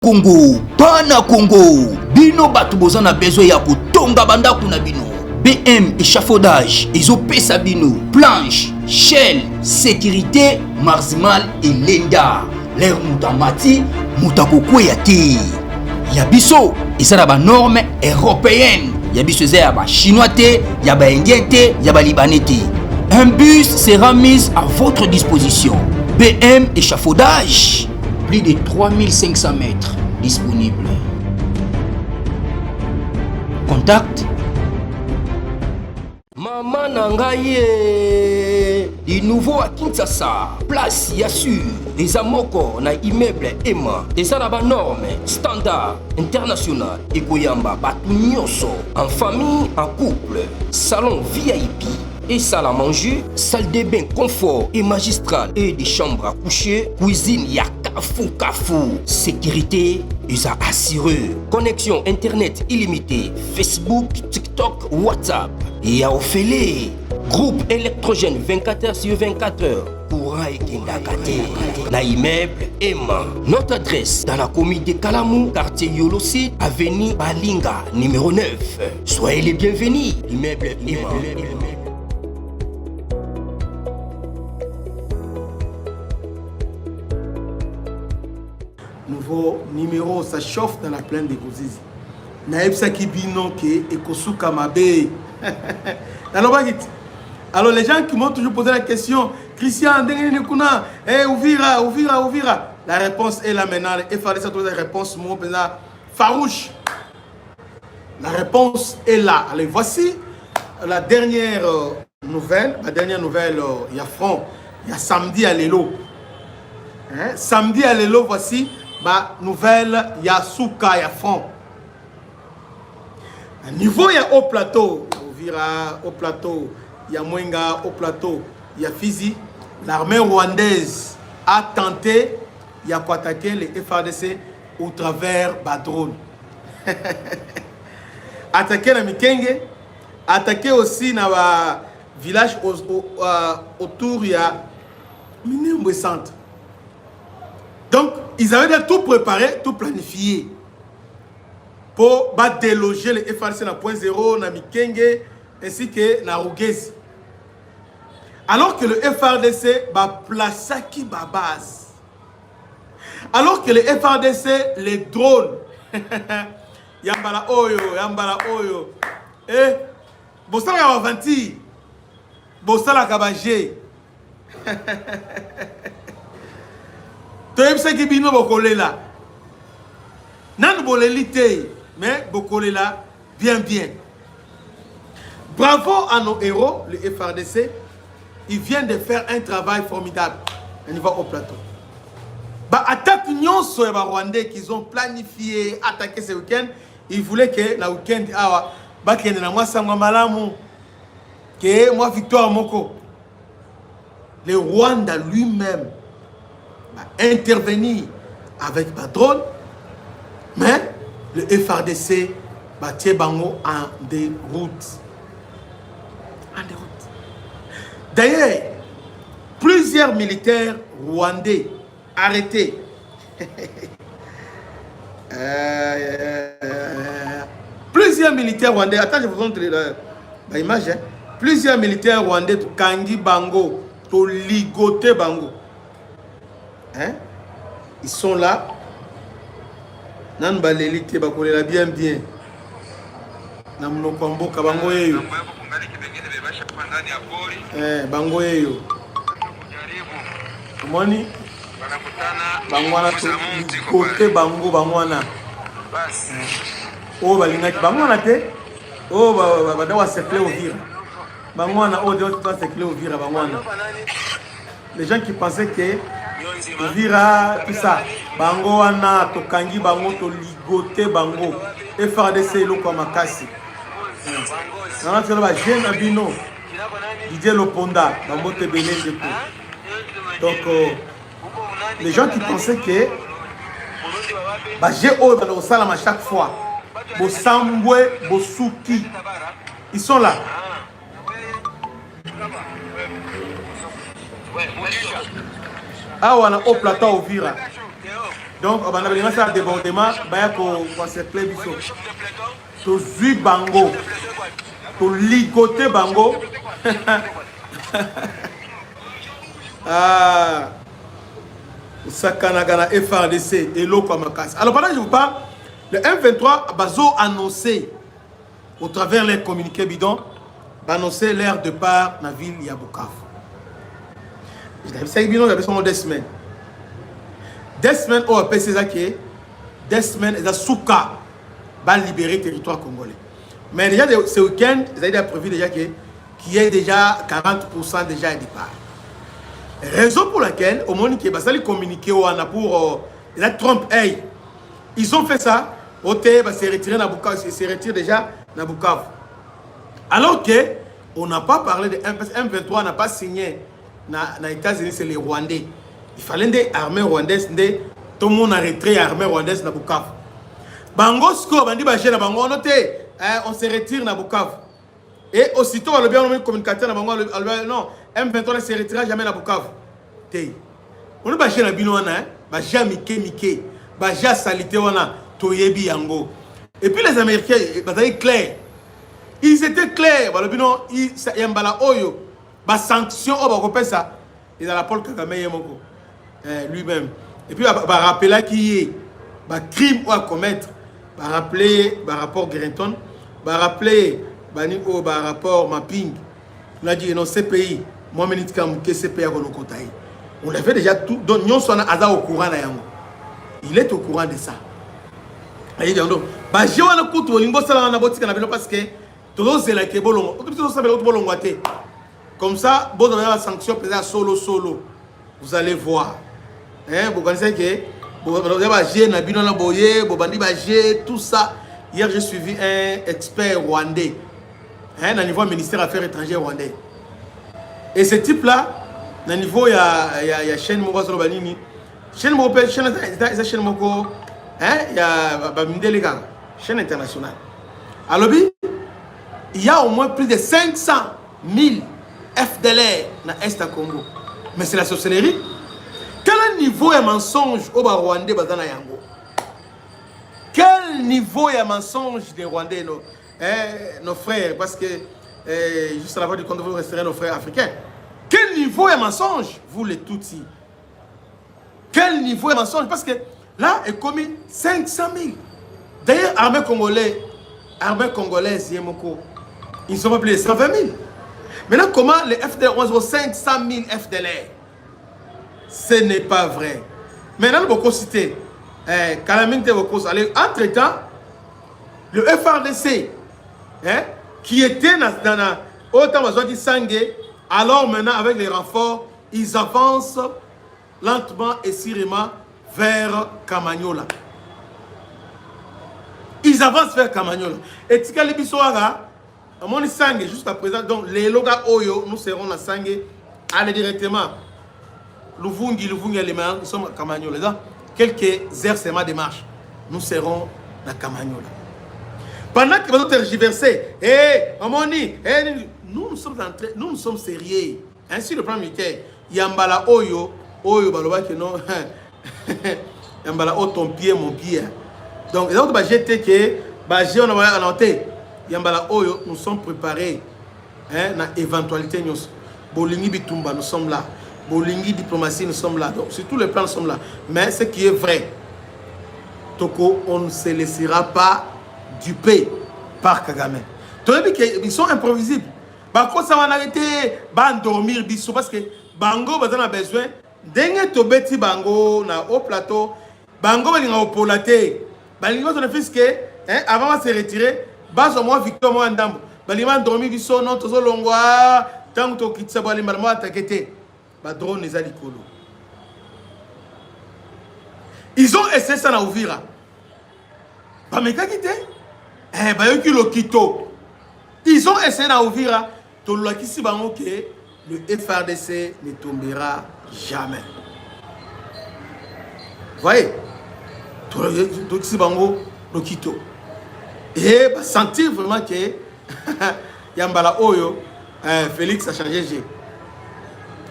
Congo, pana Congo, bino batu boza na besoin ya kotonga bandaku na bino. BM échafaudage, ezopesa bino, planche, shell, sécurité, marzimal et lenda. L'air moutamati, moutakokweya te. Yabiso, eza na ba norme européenne. Yabiso eza ya ba chinois te, ya ba indien te, ya ba libanais te. Un bus sera mis à votre disposition. BM échafaudage. Plus de 3500 mètres disponibles. Contact. Maman Nangaye, du nouveau à Kinshasa, place Yassur, des amoko na immeuble Emma, des arabes normes, standard, international, et Goyamba, Batunyoso, en famille, en couple, salon VIP. Et salle à manger, salle de bain confort et magistrale et des chambres à coucher, cuisine ya kafou, sécurité ils a assuré, connexion internet illimitée, Facebook, TikTok, WhatsApp et à Ophélie, groupe électrogène 24h/24 courant et Kindakate, na immeuble Emma. Notre adresse dans la commune de Kalamou, quartier Yolosi, avenue Balinga, numéro 9. Soyez les bienvenus, immeuble Emma. Nouveau numéro, ça chauffe dans la plaine de Gozizi. Naïbsa Kibino qui est Kosuka Mabe. Alors les gens qui m'ont toujours posé la question, Christian, Ouvira. La réponse est là maintenant. Il fallait ça trouver la réponse farouche. La réponse est là. Allez, voici la dernière nouvelle. La dernière nouvelle, il y a front. Il y a samedi à l'élo. Samedi à l'élo, voici. Bah, nouvelle, il y a Souka, il y a Front. À niveau, il y a au plateau. Ouvira, au plateau. Il y a Mwenga, au plateau. Il y a Fizi. L'armée rwandaise a tenté, il y a quoi attaquer les FARDC au travers Badrone. Attaquer la Mikenge. Attaquer aussi dans le village autour, il y a Minimbo Centre. Donc, ils avaient tout préparé, tout planifié pour déloger les FARDC na point zéro, na Mikenge, ainsi que na Rugezi. Alors que le FARDC va placer qui ba base. Alors que les FARDC, les drones, Yambala Oyo, et Bossala Kabavanti, Bossala Kabajé. Tu qui bino bokolela. Nan bolelite, mais bokolela bien. Bravo à nos héros, le FARDC. Ils viennent de faire un travail formidable. On y va au plateau. Bah attaque union sur les Rwandais qu'ils ont planifié attaquer ce week-end. Ils voulaient que la week-end bah qu'il y ait moi sangwa malamu, que moi victoire moko. Le Rwanda lui-même intervenir avec Badrone, mais le FARDC battait Bango en déroute. D'ailleurs, plusieurs militaires rwandais arrêtés. Plusieurs militaires rwandais, attends, je vous montre l'image. Plusieurs militaires rwandais, Kangi Bango, Ligoté Bango. Hein? Ils sont là. Nan balelite bakolela bien. Namno kwambo kabango yeyo. Bango yeyo. Moni bangwana to côté bango bangwana. Oh balingaki bangwana te. Oh ba wa se plaît au vire. Bangwana oh de se plaît au vire bangwana. Les gens qui pensaient que Vira, tout ça, bango wana, tokangi bango, to ligote bango, FARDC lo kwa makasi. Nana tshelo ba jeune abino, Didier Loponda, bango te belé de tout. Donc les gens qui pensaient que bah j'ai au salam à chaque fois, bo sambwe, bo souki, ils sont là. Ah, on a au plateau au Vira. Donc, on a besoin de débordement, on s'appelle biso. To zui bango, to ligoter bango. Ah, Sakanagana FRDC et l'eau comme casse. Alors pendant que je vous parle, le M23 Bazo annoncé au travers les communiqués bidons, annoncé leur départ dans la ville de Bukavu. Je bidon, il y a 2 semaines. 2 semaines, on appelle ça que 2 semaines, ils ont souka va libérer le territoire congolais. Mais déjà, ce week-end, ils ont déjà prévu déjà qu'il y ait déjà 40% déjà de départ. Raison pour laquelle, au moment où ils ont communiqué pour la Trump, hey, ils ont fait ça, ils se retirent dans Bukavu, ils se retirent déjà dans Bukavu. Alors que, on n'a pas parlé de M23, n'a pas signé dans les États-Unis, c'est les Rwandais. Il fallait des armées rwandaises, tout le monde a retiré l'armée rwandaise dans Bukavu. Bango Sko, Bandi Bagé, Bango, on se retire dans Bukavu. Et aussitôt, on a bien nommé communicateur dans Bango, non, M23 ne se retirera jamais dans Bukavu. On a Bagé dans Binoana, Bagé Mike, Bagé Salité, Toyebi Yango. Et puis les Américains, ils clairs. Ils étaient clairs, ils ont des sanctions, ça. Ils ont la Paul Kagame lui-même. Et puis, rappeler qu'il y a un crime à commettre. Rappeler le rapport Grenton, rappeler le rapport Mapping. On a dit, non, ces pays, moi, je dis que ces pays on a fait déjà tout. Donc, nous sommes au courant. Il est au courant de ça. Il dit, donc, je vais vous dire, parce que tout le monde est là, comme ça, vous avez la sanction solo. Vous allez voir. Vous connaissez que tout ça. Hier, j'ai suivi un expert rwandais, au niveau du ministère des Affaires étrangères rwandais. Et ce type-là, au niveau, il y a chaîne Moko Zolobanini. Chaîne Moko, il y a chaîne internationale. Alors, il y a au moins plus de 500 000 FDLR dans l'Est du Congo. Mais c'est la sorcellerie. Quel niveau de mensonge au Rwandais bazana yango? Quel niveau de mensonge des Rwandais nos frères, parce que juste à la fin du compte vous resterez nos frères africains. Quel niveau de mensonge vous les Tutsis? Quel niveau de mensonge? Parce que là est commis 500 000. D'ailleurs armée congolaise ils ne sont pas plus de 120 000. Maintenant, comment les FDLR ont 500 000 FDLR? Ce n'est pas vrai. Maintenant, beaucoup cité. Entre-temps, le FRDC, qui était dans autant de Sangé, alors maintenant, avec les renforts, ils avancent lentement et sûrement vers Kamanyola. Ils avancent vers Kamanyola. Et Tikali Bissoara, à mon Sangé, jusqu'à présent, donc les Loga Oyo, nous serons dans Sangé, allez directement. Luvungi, nous sommes à Kamanyola. Quelques heures seulement de marche, nous serons à Kamanyola. Pendant que vous tergiversez, nous sommes sérieux. Ainsi, le plan militaire, Yambala Oyo, Baloba qui non, Yambala O ton pied, mon pied. Donc, les autres, on va annoncer, Yambala Oyo, nous sommes préparés dans l'éventualité. Bolingi Bitumba, nous sommes là. Bolingi diplomatie, nous sommes là. Donc, sur tous les plans, nous sommes là. Mais ce qui est vrai, Toko, on ne se laissera pas duper par Kagame. Ils sont imprévisibles. Quand ça va arrêter, va endormir, parce que Bango va avoir besoin. Dès que Bango na au plateau, Bango va au polaté. Bango va faire que avant de se retirer, base moi Victor moi Ndambo. Bango va dormir, biso non tozo longwa, tant que tu kitsa bali malmo attaqué. Drone les alikolo. Ils ont essayé ça à Ouvira. Ils ont essayé à Ouvira. Le FRDC ne tombera jamais. Vous voyez? Et sentir vraiment que Yambala Oyo, Félix a changé G.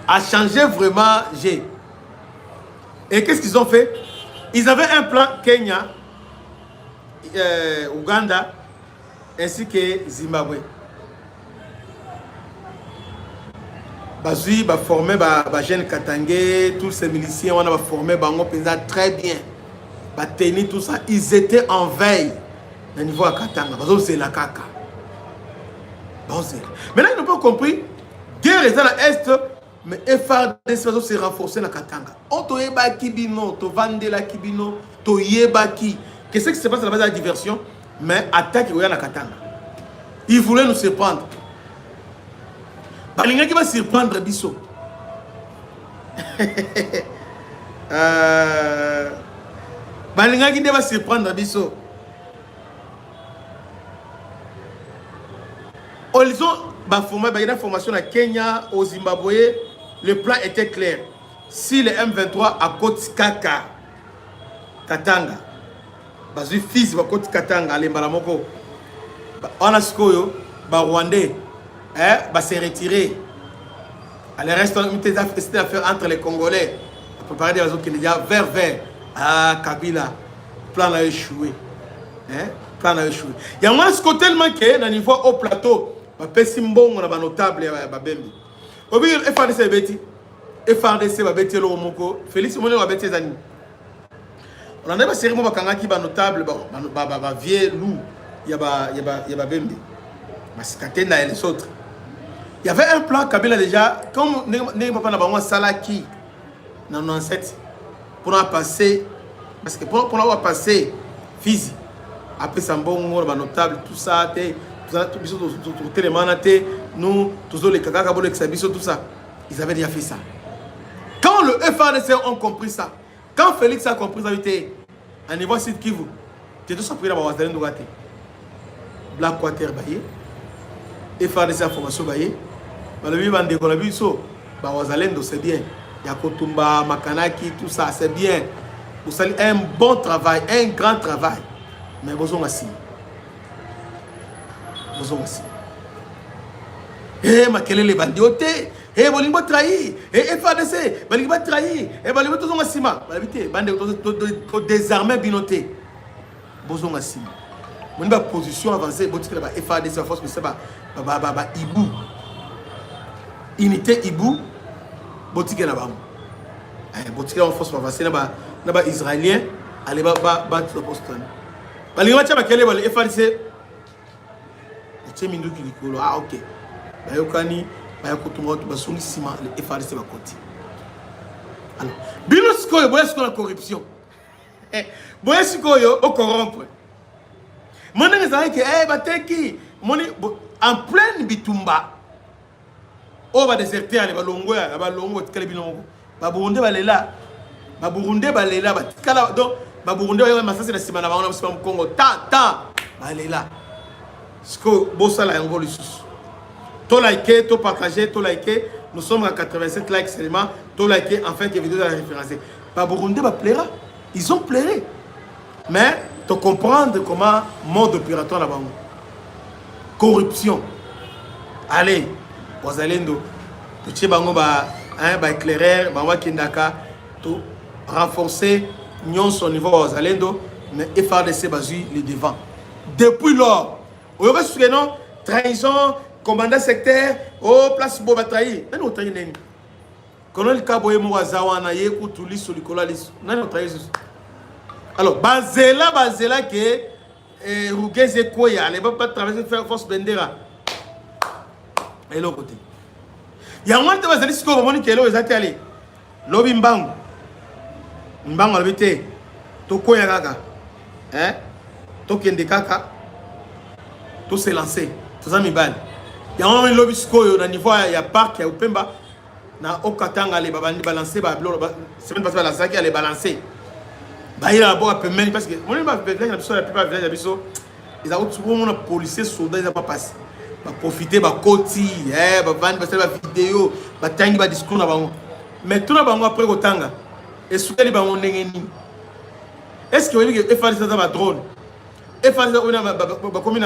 A changé vraiment G. Et qu'est-ce qu'ils ont fait? Ils avaient un plan Kenya, Ouganda, ainsi que Zimbabwe. Bazui va former Jeune Katangé, tous ces miliciens, on a formé Bango Penza très bien. Va tenir tout ça. Ils étaient en veille au niveau à Katanga. C'est la caca. Maintenant, ils n'ont pas compris. Guerre est à l'Est, mais FARDC s'est renforcé dans Katanga. On te yeba kibino, to vende la kibino, to yeba ki. Qu'est-ce qui se passe à la base de la diversion? Mais attaque il y a Katanga. Ils voulaient nous surprendre. Balinga qui va surprendre Bisso. Balinga qui va surprendre Bisso. Ils ont formé une formation à Kenya, au Zimbabwe. Le plan était clair. Si le M23 à côte Kaka, Katanga, Bazu fils va côte Katanga, les Malamoko, on a ce que Rwandais, va se retirer. Le reste, c'était affaire entre les Congolais. On préparer des autres Canadiens vers Kabila. Le plan a échoué. Plan a échoué. Il y a moins ce côté tellement que, au niveau au plateau, on a notable Babembi. Au milieu, FARDC Betty. FARDC va Betty Lomoko. Félix Moné va Betty Zani. On a une série de Bakangaki notable, vieux loup. Il y a Babembi. Masikatena et les autres. Il y avait un plan Kabila déjà, comme n'est pas dans Salaki, dans 97, pour en passer, parce que pour avoir passé Fizi, après Sambon, notable, tout ça, tout les manatés, nous, tous les Kakabo, les Xabiso, tout ça, ils avaient déjà fait ça. Quand le FARDC ont compris ça, quand Félix a compris ça, il était à niveau Sud Kivu, tu es tout surpris d'avoir Wazalène Dougate, Black Water Baye, FARDC a formation Baye. C'est bien. Yakotumba, Makanaki, tout ça, c'est bien. Vous savez, un bon travail, un grand travail. Mais vous avez aussi. Vous avez aussi. Eh, ma quelle est les bandits? Eh, vous avez trahi. Eh, FADC, vous avez trahi. Eh, vous avez tout aussi. Vous avez désarmé, binoté. Vous avez aussi. Vous avez une position avancée. Vous avez FADC, la force, mais c'est pas Ibou. Unité Ibou, Boutique là-bas. Boutique en force pour passer là-bas israélien, aller battre le poste. Les gens qui ont été FARDC, c'est Mindou qui dit ah ok. Bayokani, Bayokotumo, Basuni Sima, les FARDC va côté. Alors, Binosco, vous voyez la corruption. Vous voyez ce qu'on a corrompre. Mon exemple, c'est en pleine bitumba. On va déserter les balongo ba Burundi balela ba Burundi balela ba tikala donc ba Burundi ba masasi na sima na bango na Congo ta balela ce que bosala yango lisusu to liker to partager to liker nous sommes à 87 likes seulement to liker enfin que vidéo de la référencée ba Burundi ba plaira ils ont pleuré mais tu comprendre comment mode opératoire là-bas corruption allez Wazalendo, tout ce bango éclaireur, bango kindaka, tout renforcer son niveau Wazalendo, mais FARDC bazui les devant. Depuis lors, on y reste non trahison, commandant secteur, oh place boba trahi, non on trahi neni. Colonel Kaboye Mwazawana ye kutuli sur le colalis, non on trahi. Alors bazela que Rugeze Koya, elle va pas traverser faire force Bendera. Et l'autre côté. Il y a un moment où vous allez se dire que vous êtes allé. Lobi Mbangu. Mbangu a habité. Toko Yagaga. Hein? Tokende Kaka. Tout s'est lancé. Tout ça, mi bal. Il y a un moment où Lobi Sko, dans le niveau, il y a parc, il y a Upemba. Na Okatanga, les babani balancer, semaine passée, la sac, elle est balancée. Bah, il a d'abord un peu même parce que, moi, la plupart des villages, ils ont souvent un policier, soldat, ils n'ont pas passé. Va profiter va koti va vendre va vidéo va tangi va discours na bango mais tout na bango après kotanga et soukeli bango ndengeni est-ce que vous voyez que FARDC va drone FARDC va comme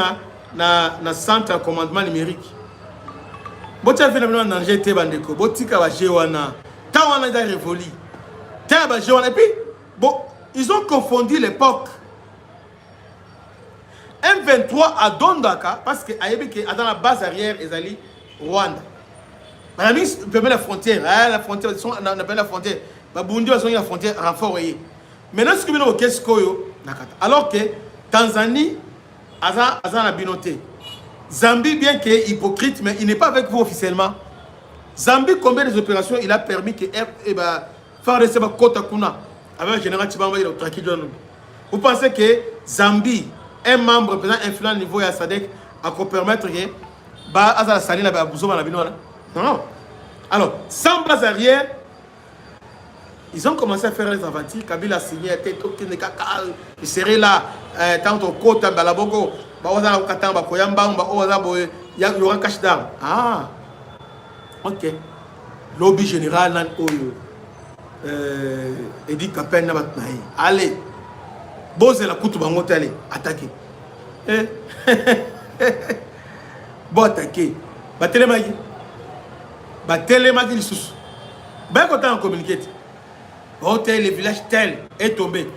na centre de commandement numérique botia fait na danger te bandeko botika va jewana tawana da révoli ta ba jewana et puis bon ils ont confondu l'époque. M23 à Dondaka, parce que dans la base arrière, ils allaient Rwanda. Madame, ils permet la frontière. La frontière, on appelle la frontière. Burundi, ils ont la frontière renfort. Maintenant, ce que nous avons, alors que Tanzanie, a la binoté. Zambie, bien qu'il est hypocrite, mais il n'est pas avec vous officiellement. Zambie, combien des opérations il a permis que faire de ces Kota Kuna avec le général Tibamba et le tranquille. Vous pensez que Zambie, un membre président influent au niveau de la SADC, a pu permettre que la saline à Bouzoma la binote? Non. Alors, sans base arrière, ils ont commencé à faire les aventures. Kabila a signé, il serait là, tant au côté, Balabogo, il y aura un cache d'armes. Ah, ok. Lobby général, Edith Kapen, allez, Bose la coupe, allez, attaquez. Bon, attaquez. Batelemagi. Batelemagi, les sous. Ben, quand on communique. Hôtel, le village tel est tombé.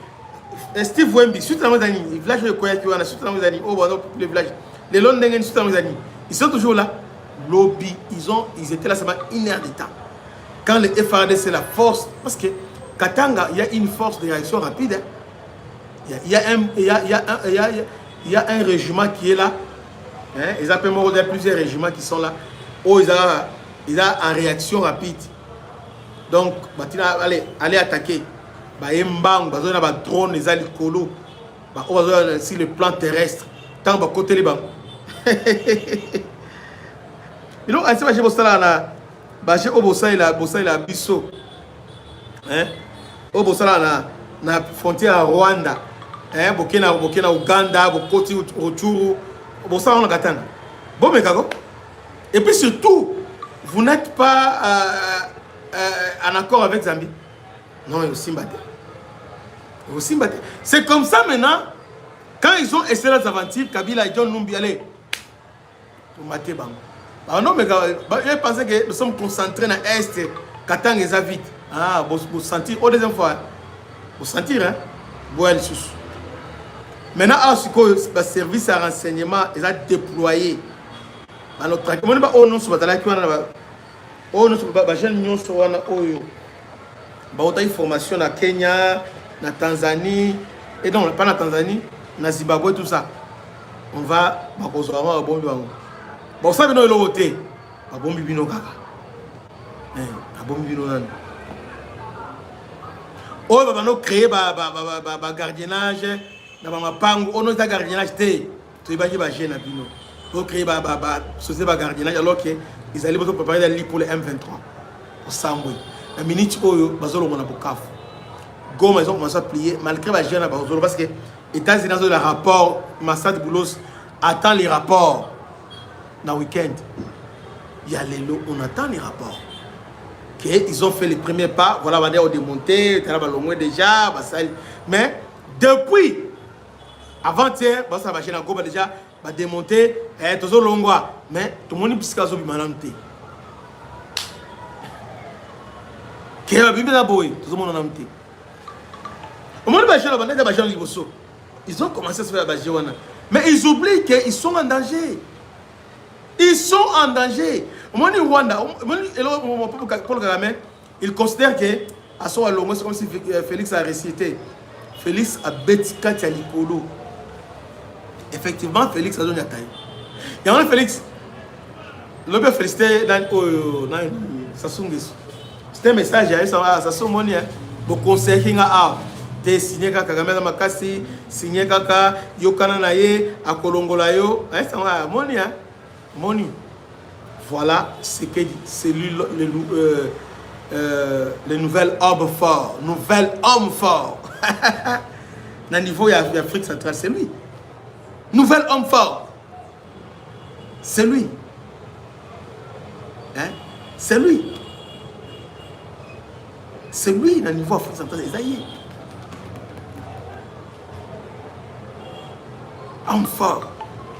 Steve Wemby, suite à le village de Koyakiwana, suite à le village. Les Londoniens, suite à ils sont toujours là. Lobby, ils étaient là, ça m'a une heure de temps. Quand le FARD, c'est la force, parce que Katanga, il y a une force de réaction rapide. Il y a un régiment qui est là. Ils appellent plusieurs régiments qui sont là. Oh, ils ont en réaction rapide. Donc, allez attaquer. Mbang, drone, les alicolo, sur le plan terrestre. Tant que côté les bancs. Ils ont assez de choses là. J'ai obosé la bisso. Obosé la frontière à Rwanda. Burkina Uganda, Bokoti Rutshuru. Obosé on a gâté. Bon, mais et puis surtout, vous n'êtes pas en accord avec Zambie. Non, ils aussi battent. C'est comme ça maintenant. Quand ils ont essayé les aventures, Kabila et John Numbi, allez, pour mater Bango. Non, mais je pensais que nous sommes concentrés dans l'Est, Katang et Zavit. Ah, vous sentir, au deuxième fois, vous sentir, hein, vous allez sous. Maintenant, le service à renseignement, ils ont déployé. Alors, on va on sur la on a une formation na Kenya, na Tanzanie, et non, pas na Tanzanie, na Zimbabwe, tout ça. On va, bon, ça vient de l'autre côté. Bon, bibino kaka. Bon, bibino nan. Oh, bah, nous créer ba gardiennage, na ba mapango, on a gardiennage té. Tu vas dire jeune na bino. On créer ba société ba gardiennage alors que ils allaient préparer la ligue pour les M23. Au Sambwe. La minute où Bazolo mona Bukavu. Goma ils ont commencé à plier malgré la jeune à Bazolo parce que les États-Unis dans le rapport, Massad Boulos attend les rapports dans le week-end. Il y a les lots, on attend les rapports. Ils ont fait les premiers pas, voilà, on va démonter, au moins déjà, mais depuis avant-hier, ça va changer Goma déjà, va démonter, tout ça longwa, mais tout le monde est piscazo bimanamté. Ils ont commencé à se faire la bâche. Mais ils oublient qu'ils sont en danger. Ils sont en danger. Paul Kagame, il considère que à son allo, c'est comme si Félix a récité. Félix a bêti Katia Likolo. Effectivement, Félix a donné la taille. Il y a un Félix. Le père félicité dans Sassou Nguesso. C'était un message à Sassou Monia. Pour conseiller à te signer Kagame na makasi, signer kaka yokana na ye akolongola yo. Ça va Monia. Moni. Voilà ce que c'est lui le nouvel homme fort. Nouvel homme fort. Dans le niveau de l'Afrique centrale, c'est lui. Nouvel homme fort. C'est lui. Hein? C'est lui. C'est lui dans le niveau de l'Afrique centrale. Homme fort.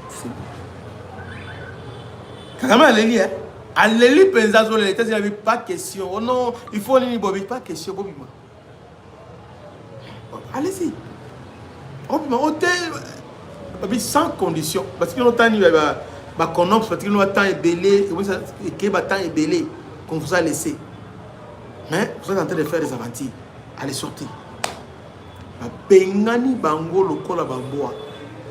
C'est lui. Kagame Aleli, hein? Aleli Penzazo, les États-Unis n'avaient pas de question. Oh non, il faut aller Bobby, pas de question, Bobby. allez-y. Hôtel, sans condition. Parce que l'autre année, parce que nous temps est belé, et que le temps est belé, qu'on vous a laissé. Mais vous êtes en train de faire des aventures. Allez sortir. Bengani bango lokola bamboa.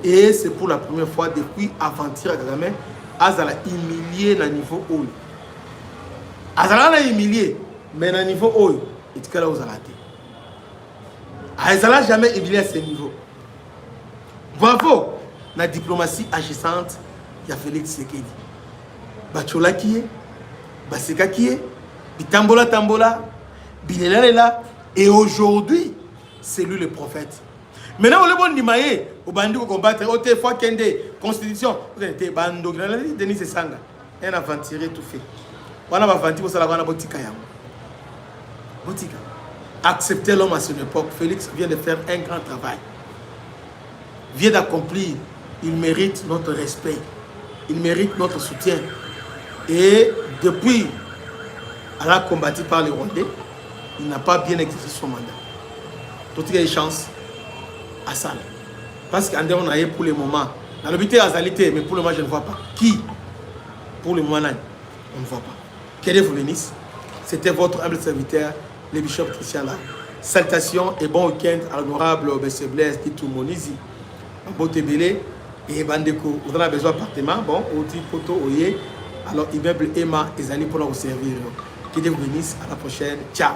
Et c'est pour la première fois depuis aventure à Kagame, Azala humilié na niveau haut. Azala na humilié, mais na niveau haut, et tu là aux alaté. Azala jamais humilié à ce niveau. Bravo, la diplomatie agissante, il y a Félix Tshisekedi. Bachola qui est, Baseka qui est, Bitambola Tambola, Bilela là, et aujourd'hui, c'est lui le prophète. Maintenant, on est bon dimaye, au bandi pour combattre, au fois Kende, constitution, vous êtes bando, Denis Sanga, un aventurier tout fait. On a aventuré pour ça, on a botika yam. Botika. Accepter l'homme à son époque. Félix vient de faire un grand travail. Vient d'accomplir. Il mérite notre respect. Il mérite notre soutien. Et depuis, elle a combattu par les Rwandais, il n'a pas bien exercé son mandat. Tout il y a une chance à ça. Parce qu'en on a eu pour le moment, dans le but de Azalité, mais pour le moment, je ne vois pas. Qui? Pour le moment, on ne voit pas. Que Dieu vous bénisse. C'était votre humble serviteur, le bishop Christian là. Salutations et bon week-end à l'honorable M. Blaise Titou Monizi, Botebele et Bandeko. Vous avez besoin d'appartement, bon, au petit poteau, oye. Alors, immeuble Emma et Zali pour vous servir. Que Dieu vous bénisse. À la prochaine. Ciao.